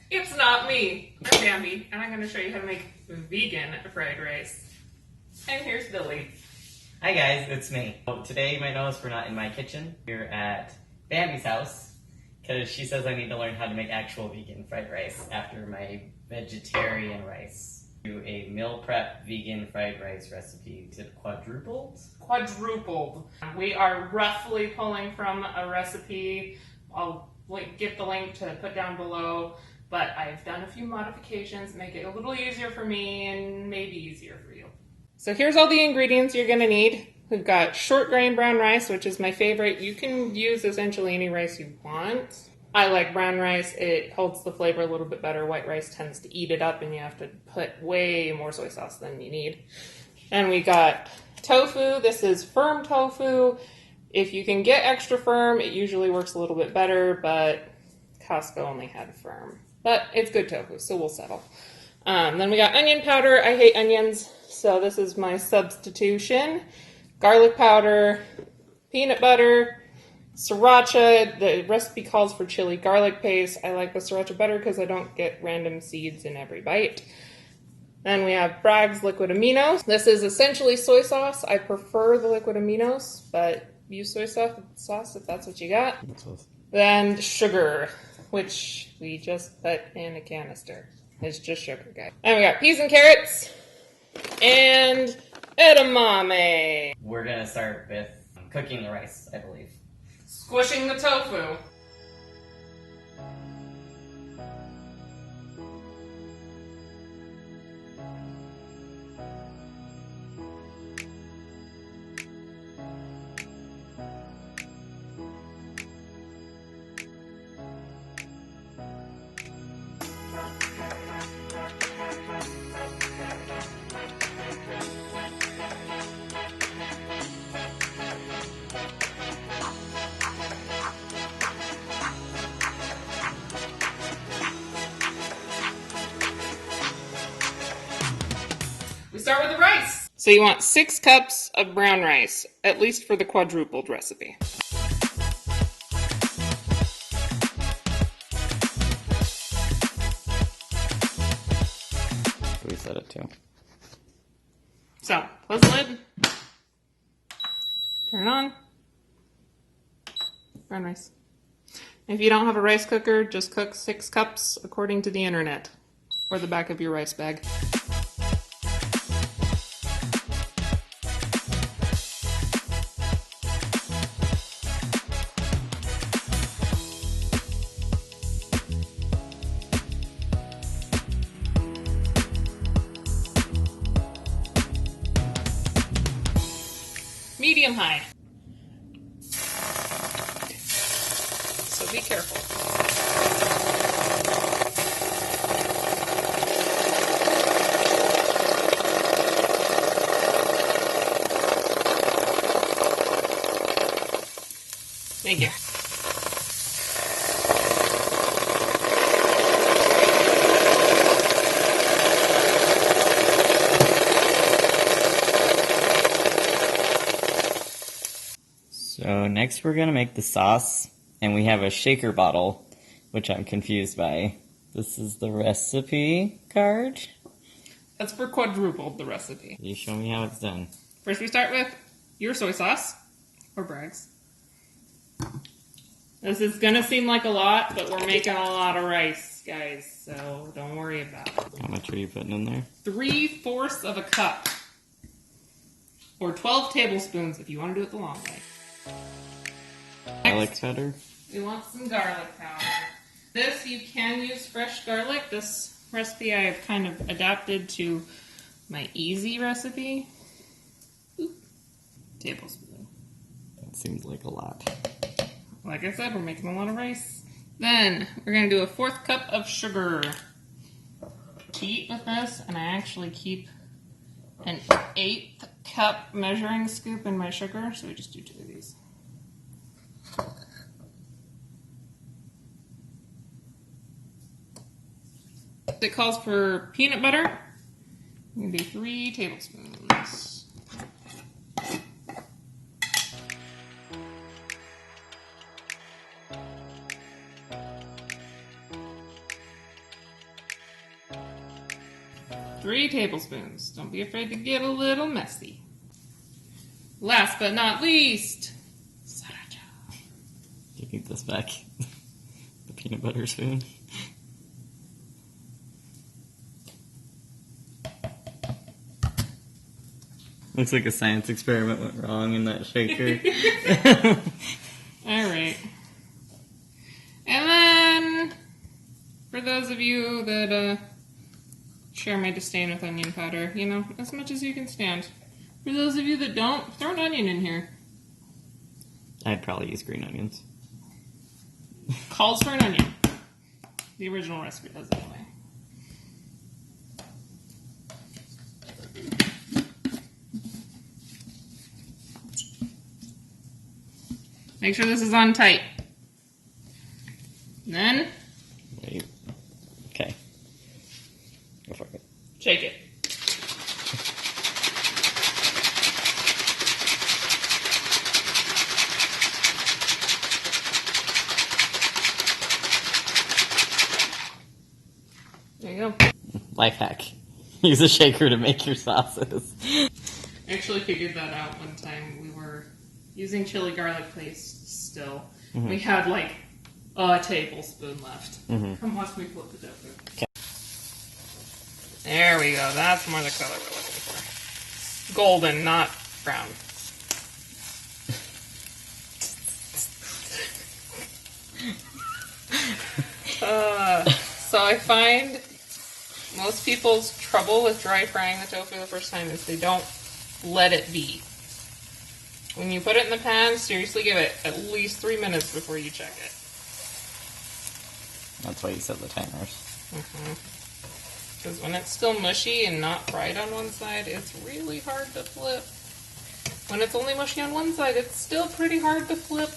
It's not me. I'm Bambi, and I'm going to show you how to make vegan fried rice. And here's Billy. Hi guys, it's me. So today you might notice we're not in my kitchen. We're at Bambi's house because she says I need to learn how to make actual vegan fried rice after my vegetarian rice. Do a meal prep vegan fried rice recipe. Is it quadrupled? Quadrupled. We are roughly pulling from a recipe. I'll give the link to put down below. But I've done a few modifications, make it a little easier for me and maybe easier for you. So here's all the ingredients you're gonna need. We've got short grain brown rice, which is my favorite. You can use essentially any rice you want. I like brown rice. It holds the flavor a little bit better. White rice tends to eat it up and you have to put way more soy sauce than you need. And we got tofu. This is firm tofu. If you can get extra firm, it usually works a little bit better, but Costco only had firm. But it's good tofu, so we'll settle. Then we got onion powder. I hate onions, so this is my substitution. Garlic powder, peanut butter, sriracha. The recipe calls for chili garlic paste. I like the sriracha better because I don't get random seeds in every bite. Then we have Bragg's liquid aminos. This is essentially soy sauce. I prefer the liquid aminos, but use soy sauce if that's what you got. Then sugar, which we just put in a canister. It's just sugar, guys. And we got peas and carrots and edamame. We're gonna start with cooking the rice, I believe. Squishing the tofu. We start with the rice. So you want 6 cups of brown rice, at least for the quadrupled recipe. We set it to. So, close the lid. Turn on. Brown rice. If you don't have a rice cooker, just cook 6 cups according to the internet or the back of your rice bag. Medium high. So be careful. Thank you. So next we're gonna make the sauce, and we have a shaker bottle, which I'm confused by. This is the recipe card. That's for quadrupled, the recipe. Can you show me how it's done? First we start with your soy sauce, or Bragg's. This is gonna seem like a lot, but we're making a lot of rice, guys, so don't worry about it. How much are you putting in there? 3/4 of a cup. Or 12 tablespoons if you want to do it the long way. Garlic powder? We want some garlic powder. This, you can use fresh garlic. This recipe I have kind of adapted to my easy recipe. Oop. Tablespoon. That seems like a lot. Like I said, we're making a lot of rice. Then, we're going to do a 1/4 cup of sugar. To eat with this, and I actually keep an 1/8 cup measuring scoop in my sugar, so we just do 2 of these. It calls for peanut butter. I'm going to do 3 tablespoons. 3 tablespoons. Don't be afraid to get a little messy. Last but not least, sriracha. You need this back. The peanut butter spoon. Looks like a science experiment went wrong in that shaker. Alright. And then, for those of you that share my disdain with onion powder, you know, as much as you can stand. For those of you that don't, throw an onion in here. I'd probably use green onions. Calls for an onion. The original recipe does it anyway. Make sure this is on tight. And then... Wait. Okay. Go for it. Shake it. There you go. Life hack. Use a shaker to make your sauces. I actually figured that out one time. We were using chili garlic paste still. Mm-hmm. We had like a tablespoon left. Mm-hmm. Come watch me flip the tofu. Okay. There we go. That's more the color we're looking for. Golden, not brown. So I find most people's trouble with dry frying the tofu the first time is they don't let it be. When you put it in the pan, seriously give it at least 3 minutes before you check it. That's why you set the timers. Because when it's still mushy and not fried on one side, it's really hard to flip. When it's only mushy on one side, it's still pretty hard to flip.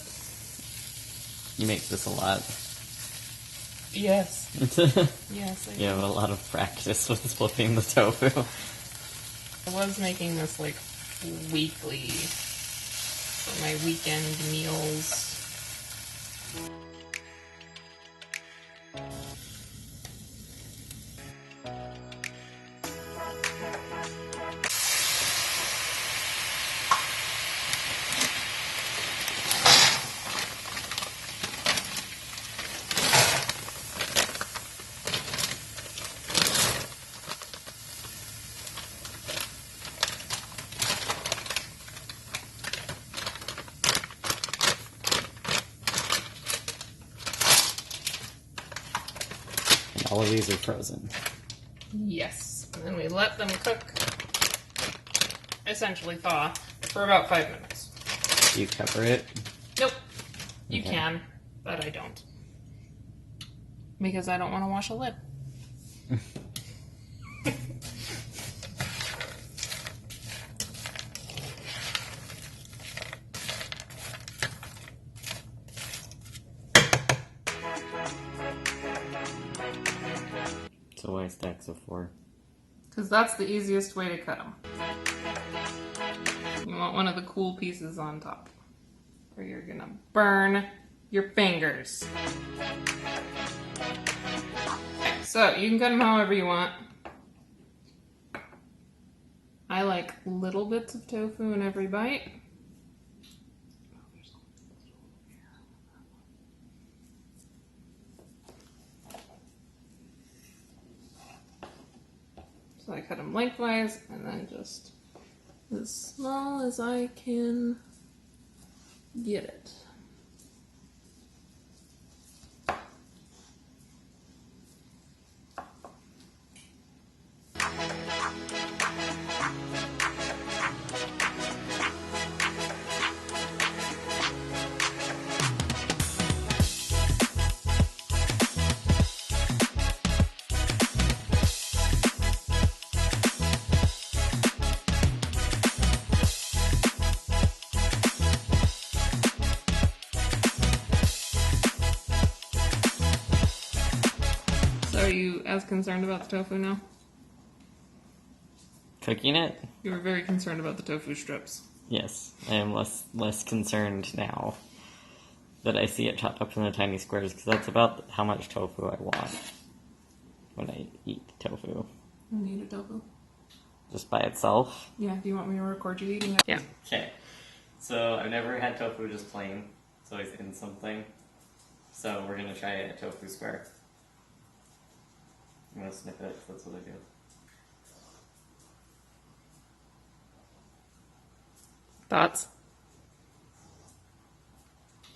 You make this a lot. Yes. Yes, I do. You have a lot of practice with flipping the tofu. I was making this like weekly for my weekend meals. All of these are frozen. Yes. And then we let them cook, essentially thaw, for about 5 minutes. Do you cover it? Nope. You Okay. can, but I don't. Because I don't want to wash a lid. So why stacks of 4? Because that's the easiest way to cut them. You want one of the cool pieces on top, or you're gonna burn your fingers. Okay, so you can cut them however you want. I like little bits of tofu in every bite. So I cut them lengthwise and then just as small as I can get it. So are you as concerned about the tofu now? Cooking it? You were very concerned about the tofu strips. Yes, I am less concerned now that I see it chopped up into tiny squares, because that's about how much tofu I want when I eat tofu. I need a tofu. Just by itself? Yeah, do you want me to record you eating it? Yeah. Okay. So I've never had tofu just plain. It's always in something. So we're gonna try a tofu square. I'm gonna sniff it, 'cause that's what I do. Thoughts?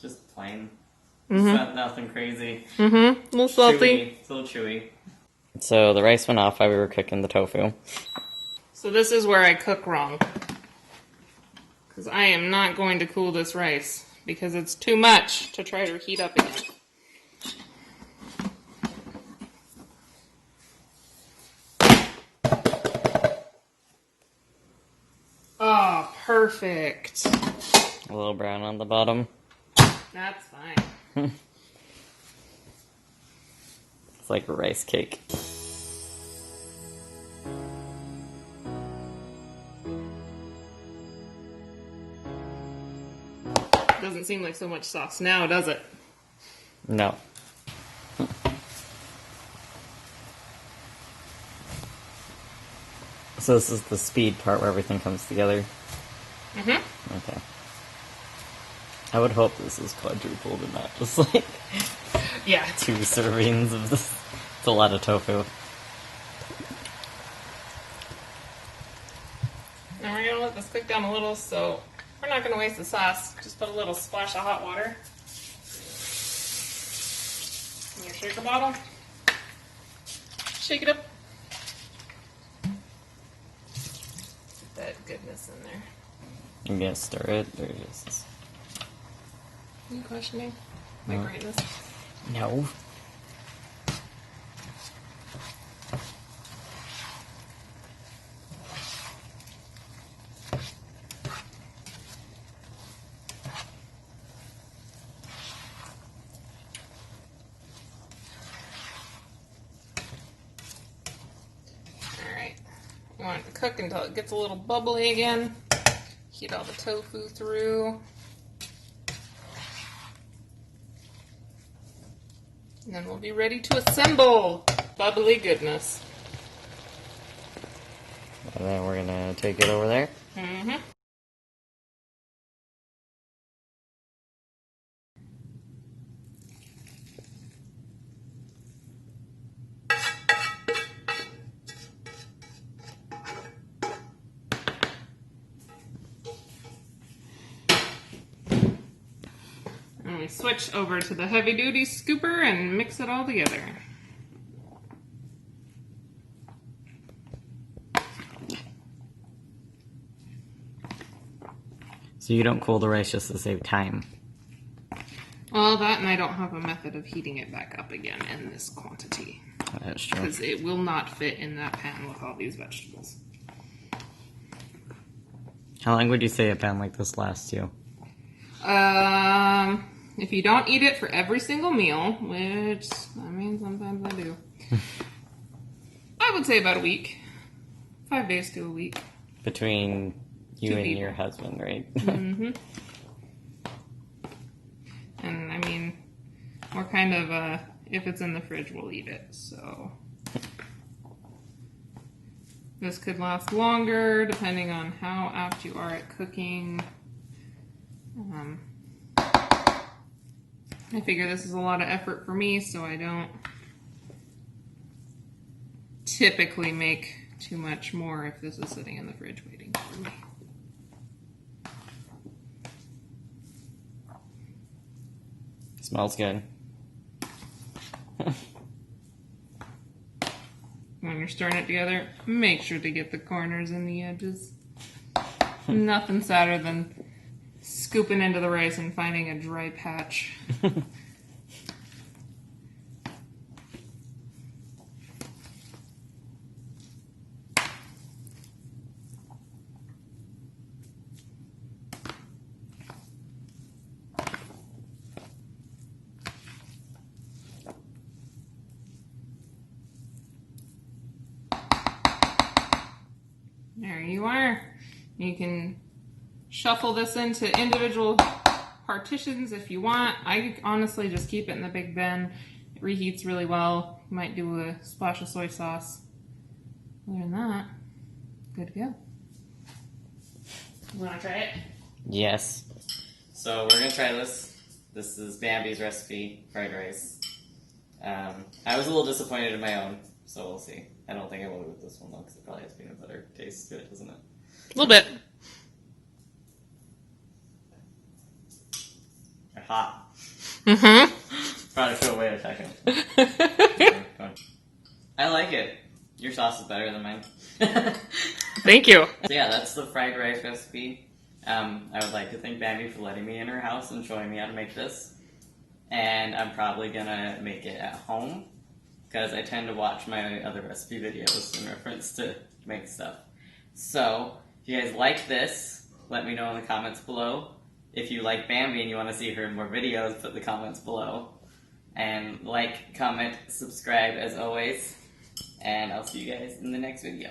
Just plain. Mm-hmm. It's not nothing crazy. Mm-hmm. A little salty. Chewy. It's a little chewy. So the rice went off while we were cooking the tofu. So this is where I cook wrong. Because I am not going to cool this rice. Because it's too much to try to heat up again. Oh, perfect. A little brown on the bottom. That's fine. It's like a rice cake. Doesn't seem like so much sauce now, does it? No. So this is the speed part where everything comes together. Mm-hmm. Okay. I would hope this is quadrupled and not just like Yeah. 2 servings of this. It's a lot of tofu. Now we're gonna let this cook down a little, so we're not gonna waste the sauce. Just put a little splash of hot water in your shaker bottle. Shake it up. Get that goodness in there. I'm gonna stir it or just... Are you questioning my No. greatness? No. Alright. You want it to cook until it gets a little bubbly again. Heat all the tofu through. And then we'll be ready to assemble bubbly goodness. And then we're gonna take it over there. Mm-hmm. And we switch over to the heavy duty scooper and mix it all together. So you don't cool the rice just to save time. Well, that, and I don't have a method of heating it back up again in this quantity. That's true. Because it will not fit in that pan with all these vegetables. How long would you say a pan like this lasts you? If you don't eat it for every single meal, which, I mean, sometimes I do, I would say about a week. 5 days to a week. Between you 2 and people. your husband, right? Mm-hmm. And, I mean, we're kind of, if it's in the fridge, we'll eat it, so... This could last longer, depending on how apt you are at cooking. I figure this is a lot of effort for me, so I don't typically make too much more if this is sitting in the fridge waiting for me. Smells good. When you're stirring it together, make sure to get the corners and the edges. Nothing sadder than scooping into the rice and finding a dry patch. There you are. You can shuffle this into individual partitions if you want. I honestly just keep it in the big bin. It reheats really well. You might do a splash of soy sauce. Other than that, good to go. You want to try it? Yes. So we're gonna try this. This is Bambi's recipe, fried rice. I was a little disappointed in my own, so we'll see. I don't think I will with this one though, because it probably has peanut butter taste to it, doesn't it? A little bit. They're hot. Mm-hmm. Probably feel wait a second. I like it. Your sauce is better than mine. Thank you. So yeah, that's the fried rice recipe. I would like to thank Bambi for letting me in her house and showing me how to make this. And I'm probably gonna make it at home because I tend to watch my other recipe videos in reference to make stuff. So, if you guys like this, let me know in the comments below. If you like Bambi and you want to see her in more videos, put the comments below. And like, comment, subscribe as always. And I'll see you guys in the next video.